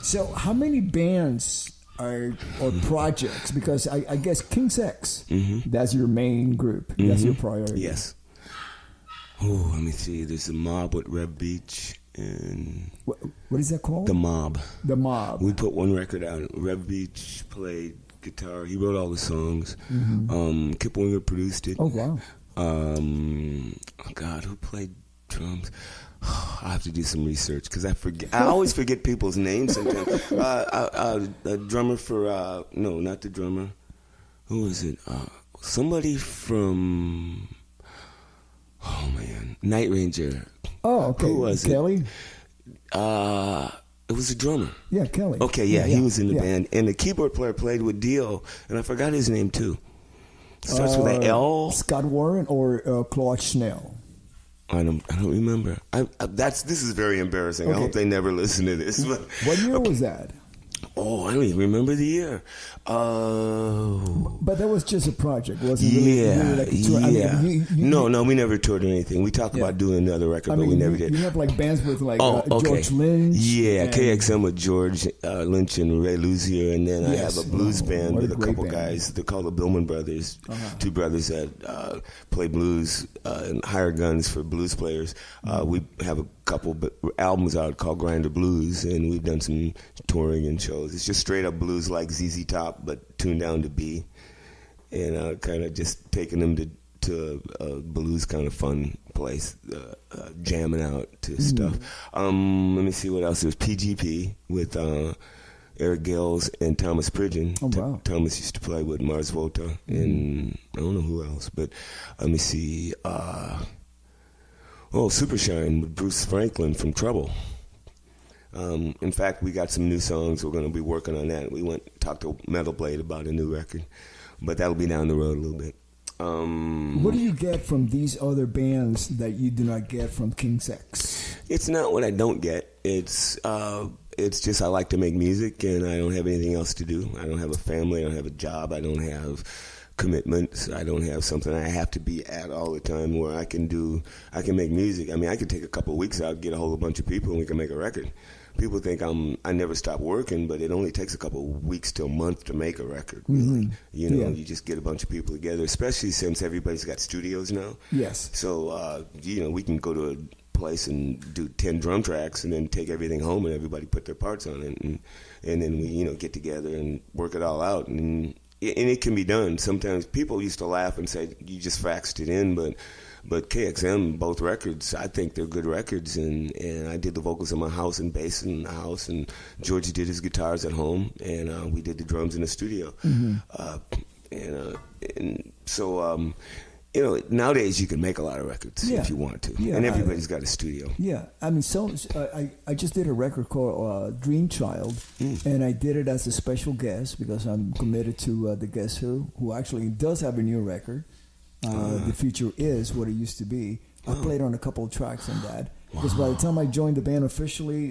So how many bands or projects? Because I guess King's X, that's your main group. That's your priority. Yes. Oh, let me see. There's a Mob with Rev Beach and what is that called? The Mob. The Mob. We put one record out. Rev Beach played guitar. He wrote all the songs. Kip Winger produced it. Oh wow. Oh God, who played drums? I have to do some research because I forget. I always forget people's names sometimes. A drummer for no, not the drummer. Who is it? Somebody from. Oh man, Night Ranger. Oh, okay. Who was Kelly? It was a drummer. Yeah, Kelly. Okay, yeah, he was in the band, and the keyboard player played with Dio, and I forgot his name too. Starts with an L. Scott Warren or Claude Schnell. I don't remember. This is very embarrassing. Okay. I hope they never listen to this. But, what year was that? Oh, I don't even remember the year. But that was just a project, wasn't it? Really like a tour? Yeah. I mean, No, we never toured or anything. We talked about doing another record, but we never did. You have like bands with like George Lynch. Yeah, KXM with George Lynch and Ray Luzier, and then I have a blues band with a couple guys. They're called the Billman Brothers, two brothers that play blues and hire guns for blues players. We have a couple albums out called Grinder Blues, and we've done some touring and shows. It's just straight up blues like ZZ Top, but tuned down to B, and kind of just taking them to a blues kind of fun place, jamming out to stuff. Let me see what else. There was PGP with Eric Gales and Thomas Pridgeon. Oh, wow. Thomas used to play with Mars Volta, and I don't know who else, but let me see. Super Shine with Bruce Franklin from Trouble. In fact, we got some new songs. We're going to be working on that. We talked to Metal Blade about a new record, but that'll be down the road a little bit. What do you get from these other bands that you do not get from King's X? It's not what I don't get. It's just I like to make music, and I don't have anything else to do. I don't have a family. I don't have a job. I don't have commitments. I don't have something I have to be at all the time where I can make music. I mean, I could take a couple of weeks out, get a whole bunch of people, and we can make a record. People think I never stop working, but it only takes a couple of weeks to a month to make a record, really. You just get a bunch of people together, especially since everybody's got studios now. Yes. So, we can go to a place and do 10 drum tracks and then take everything home and everybody put their parts on it. And then we, get together and work it all out. And it can be done. Sometimes people used to laugh and say, you just faxed it in, but KXM, both records, I think they're good records, and I did the vocals in my house and bass in the house, and George did his guitars at home, and we did the drums in the studio. So nowadays you can make a lot of records if you want to, and everybody's got a studio. Yeah, I mean, I just did a record called Dream Child, and I did it as a special guest because I'm committed to the Guess Who actually does have a new record. The future is what it used to be. I played on a couple of tracks on that because by the time I joined the band officially,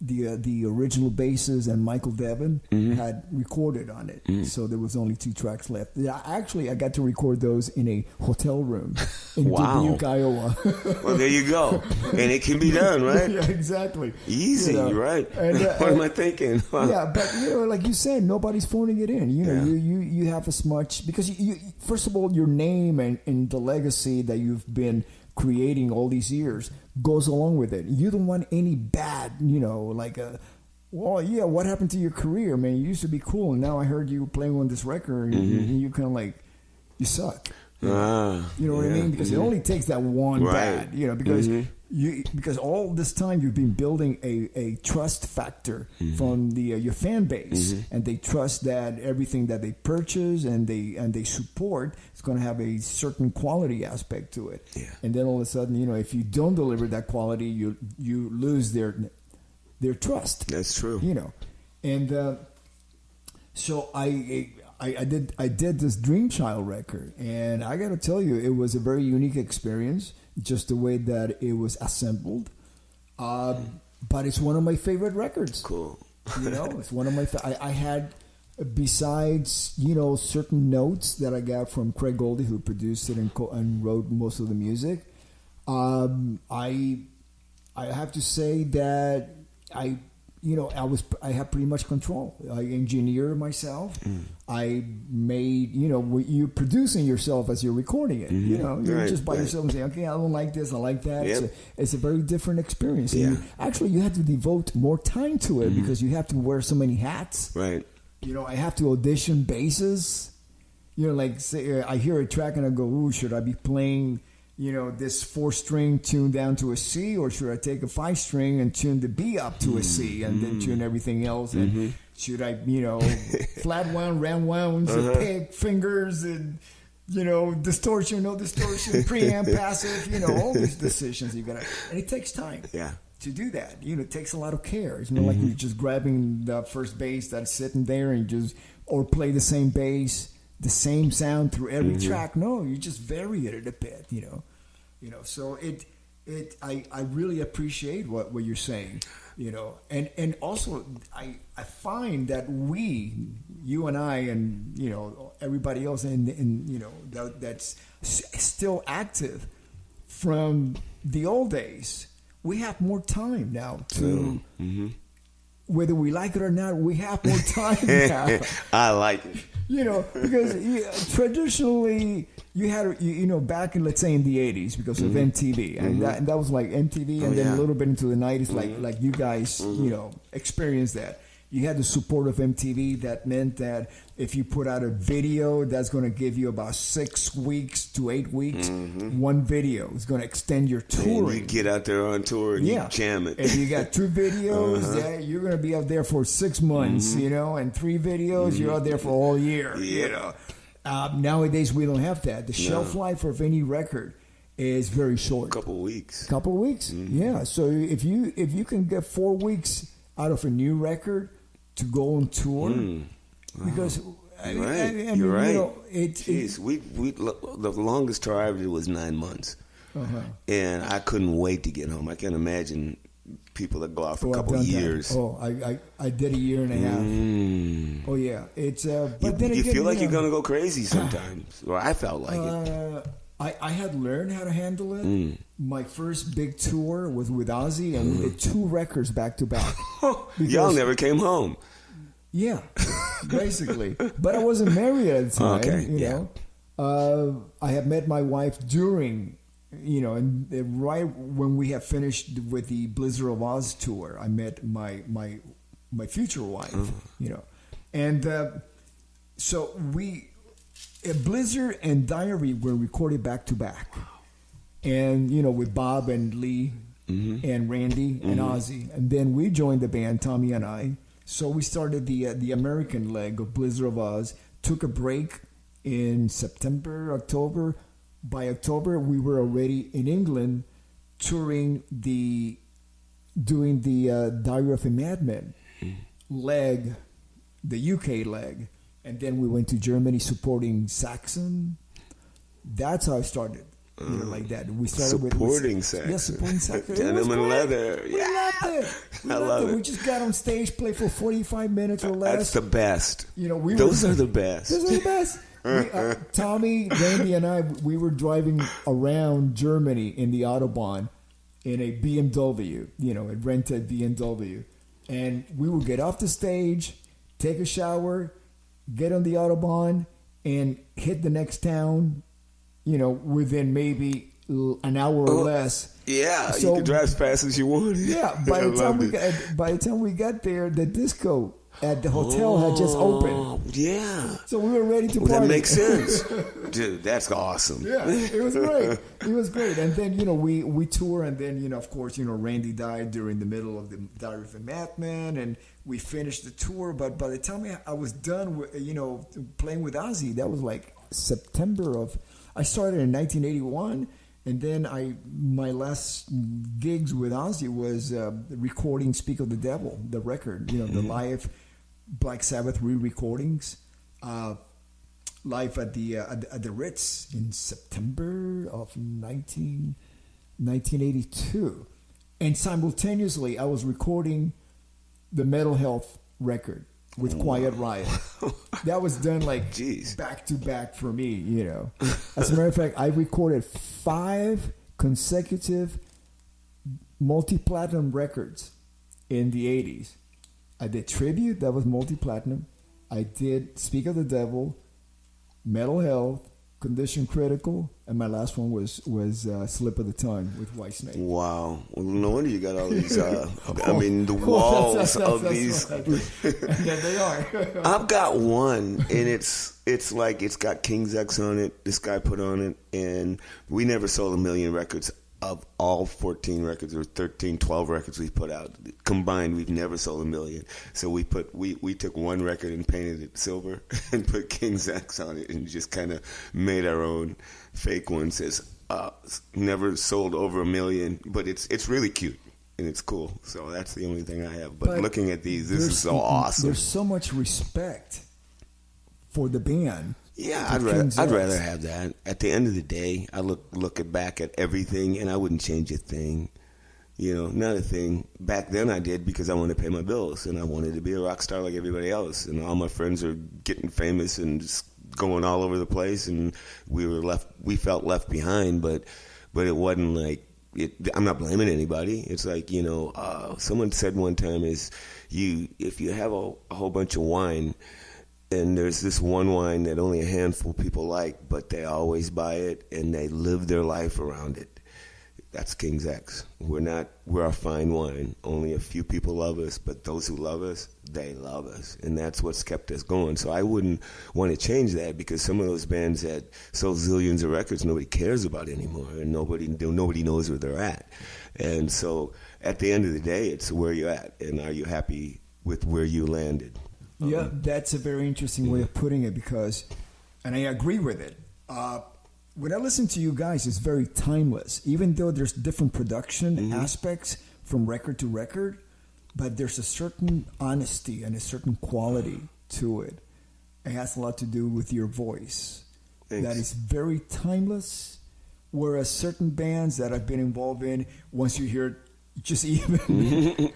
the original bassist and Michael Devin had recorded on it, so there was only 2 tracks left. I got to record those in a hotel room in dUg, Iowa. Well, there you go, and it can be done, right? Yeah, exactly. Easy, right? And, what am I thinking? Yeah, but like you said, nobody's phoning it in. You have as much because you first of all, your name and the legacy that you've been creating all these years goes along with it. You don't want any bad, what happened to your career, man? You used to be cool, and now I heard you playing on this record, and you kind of you suck. You know what I mean? Because it only takes that one bad, because all this time you've been building a trust factor from your fan base, and they trust that everything that they purchase and they support is going to have a certain quality aspect to it. Yeah. And then all of a sudden, if you don't deliver that quality, you lose their trust. That's true. And so I did this Dream Child record, and I got to tell you, it was a very unique experience, just the way that it was assembled. But it's one of my favorite records. Cool. It's one of my. I had, besides certain notes that I got from Craig Goldie, who produced it and wrote most of the music. I have to say that I I have pretty much control. I engineer myself. I made, you're producing yourself as you're recording it. You're just by yourself and saying, okay, I don't like this, I like that. Yep. It's a very different experience. Yeah. You have to devote more time to it because you have to wear so many hats. Right. I have to audition basses. Say I hear a track and I go, ooh, should I be playing this 4-string tuned down to a C, or should I take a 5-string and tune the B up to a C and then tune everything else? And should I, flat wound, round wounds, and pick fingers, and distortion, no distortion, preamp, passive, all these decisions you gotta, and it takes time. Yeah. To do that, it takes a lot of care. It's not like you're just grabbing the first bass that's sitting there and or play the same bass, the same sound through every track. No, you just vary it a bit, So I really appreciate what you're saying, and also I find that you and I, and everybody else that's still active from the old days, we have more time now to. Whether we like it or not, we have more time now. I like it. Because traditionally you had, back in, let's say, in the 80s, because of MTV, and that was like MTV, and then a little bit into the 90s, like you guys, experienced that. You had the support of MTV. That meant that if you put out a video, that's going to give you about 6 weeks to 8 weeks. One video is going to extend your touring. And you get out there on tour and you jam it. If you got 2 videos, you're going to be out there for 6 months, and 3 videos, you're out there for all year. Nowadays, we don't have that. The shelf life of any record is very short. Couple weeks. Yeah. So if you can get 4 weeks out of a new record to go on tour, because you're right. The longest tour I ever did was 9 months, and I couldn't wait to get home. I can't imagine people that go out for a couple of years. I did a year and a half. Oh yeah, it's but then you again, feel like you're gonna go crazy sometimes, or I felt like it. I had learned how to handle it. My first big tour was with Ozzy, and we did 2 records back to back. Y'all never came home. Yeah, basically. But I wasn't married at the time. Okay, I had met my wife during, and right when we had finished with the Blizzard of Oz tour, I met my future wife. And so Blizzard and Diary were recorded back to back, and with Bob and Lee and Randy and Ozzy, and then we joined the band, Tommy and I. So we started the American leg of Blizzard of Oz. Took a break in September, October. By October, we were already in England, doing the Diary of a Madman leg, the UK leg. And then we went to Germany supporting Saxon. That's how I started. Like that. We started supporting Saxon. Yeah, supporting Saxon. Denim and leather. We loved it. I love it. We just got on stage, played for 45 minutes or less. That's the best. Those are the best. Those are the best. Tommy, Randy, and I, we were driving around Germany in the Autobahn in a BMW, a rented BMW. And we would get off the stage, take a shower, get on the Autobahn, and hit the next town, within maybe an hour or less. Yeah, so, you could drive as fast as you wanted. Yeah, by the time we got there, the disco at the hotel had just opened. Yeah. So we were ready to party. That makes sense. Dude, that's awesome. Yeah, it was great. It was great. And then, we tour, and then, of course, Randy died during the middle of the Diary of a Madman, and we finished the tour. But by the time I was done with, playing with Ozzy, that was like September of... I started in 1981, and then my last gigs with Ozzy was recording "Speak of the Devil," the record, the live Black Sabbath re-recordings, live at the Ritz in September of 1982, and simultaneously I was recording the Metal Health record with Quiet Riot. That was done back to back for me, As a matter of fact, I recorded 5 consecutive multi-platinum records in the 80s. I did Tribute, that was multi-platinum. I did Speak of the Devil, Mental Health, Condition Critical, and my last one was Slip of the Tongue with Whitesnake. Wow. Well, no wonder you got all these, I mean, the walls of these. Right. Yeah, they are. I've got one, and it's like it's got King's X on it, this guy put on it, and we never sold 1 million records of all 14 records or 12 records we put out. Combined, we've never sold 1 million. So we took one record and painted it silver and put King's X on it and just kind of made our own fake one. Says never sold over 1 million, but it's really cute and it's cool. So that's the only thing I have. But looking at these, this is so awesome. There's so much respect for the band. Yeah, I'd rather have that. At the end of the day, I look back at everything, and I wouldn't change a thing. You know, not a thing. Back then I did because I wanted to pay my bills, and I wanted to be a rock star like everybody else. And all my friends are getting famous and just going all over the place, and we felt left behind, but it wasn't like it. I'm not blaming anybody. It's like, you know, someone said one time if you have a whole bunch of wine, and there's this one wine that only a handful of people like, but they always buy it and they live their life around it. That's King's X. We're a fine wine. Only a few people love us, but those who love us, they love us. And that's what's kept us going. So I wouldn't want to change that, because some of those bands that sell zillions of records nobody cares about anymore, and nobody knows where they're at. And so at the end of the day, it's where you're at, and are you happy with where you landed? Yeah, that's a very interesting way of putting it, and I agree with it. When I listen to you guys, it's very timeless, even though there's different production aspects from record to record, but there's a certain honesty and a certain quality to it. It has a lot to do with your voice. Thanks. That is very timeless, whereas certain bands that I've been involved in, once you hear just even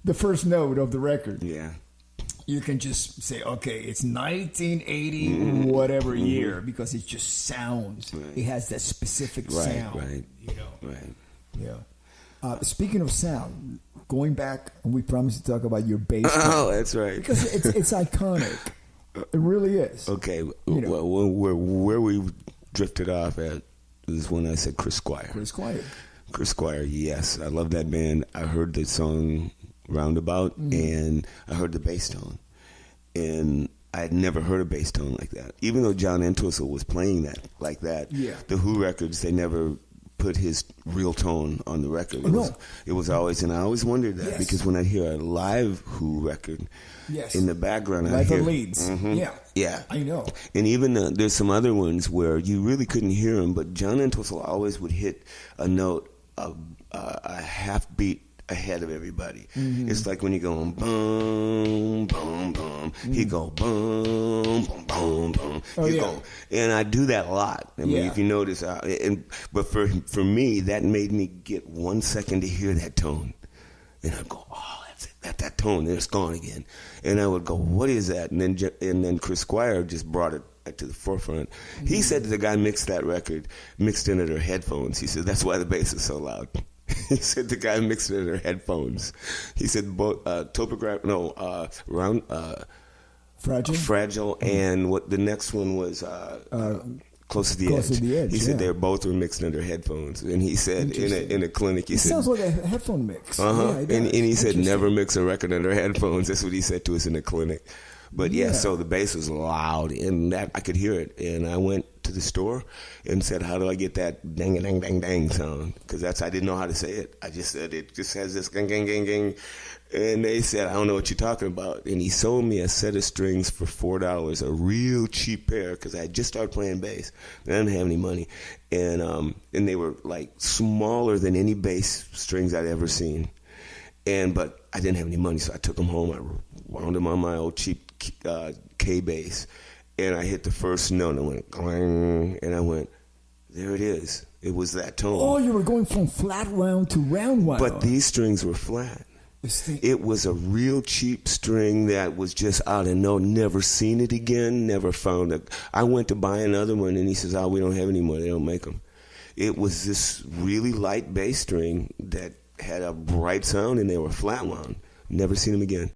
the first note of the record, you can just say, okay, it's 1980 whatever year, because it just sounds. It has that specific sound. Right. You know. Right. Yeah. Speaking of sound, going back, and we promised to talk about your bass. Oh, that's right. Because it's iconic. It really is. Okay. You know. Where we drifted off at is when I said Chris Squire. Chris Squire, yes. I love that band. I heard the song Roundabout, and I heard the bass tone, and I had never heard a bass tone like that. Even though John Entwistle was playing that like that, the Who records, they never put his real tone on the record. It was always, and I always wondered that, because when I hear a live Who record, in the background, I hear leads. Yeah, I know. And even there's some other ones where you really couldn't hear them, but John Entwistle always would hit a note a half beat ahead of everybody. It's like when you go boom, boom, boom, he go boom, boom, boom, boom. Go, and I do that a lot. I mean, if you notice, but for me, that made me get 1 second to hear that tone, and I'd go, oh, that's it, that tone, and it's gone again, and I would go, what is that? And then Chris Squire just brought it to the forefront. He said that the guy mixed that record, mixed in at her headphones. He said that's why the bass is so loud. He said the guy mixed it in her headphones. He said both Fragile, and what the next one was Close to the Edge. He said they both were mixed in their headphones, and he said in a clinic, he said sounds like a headphone mix. And he said never mix a record under headphones. That's what he said to us in the clinic. But so the bass was loud, and that I could hear it. And I went to the store and said, "How do I get that dang dang dang dang sound?" Because I didn't know how to say it. I just said it just has this gang gang gang gang. And they said, "I don't know what you're talking about." And he sold me a set of strings for $4, a real cheap pair, because I had just started playing bass. I didn't have any money, and they were like smaller than any bass strings I'd ever seen. But I didn't have any money, so I took them home. I wound them on my old cheap K bass, and I hit the first note, and I went clang, and I went, there it is. It was that tone. Oh, you were going from flat wound to round wound. But these strings were flat. It was a real cheap string that was just out of note. Never seen it again. Never found it. I went to buy another one, and he says, "Oh, we don't have any more. They don't make them." It was this really light bass string that had a bright sound, and they were flat wound. Never seen them again.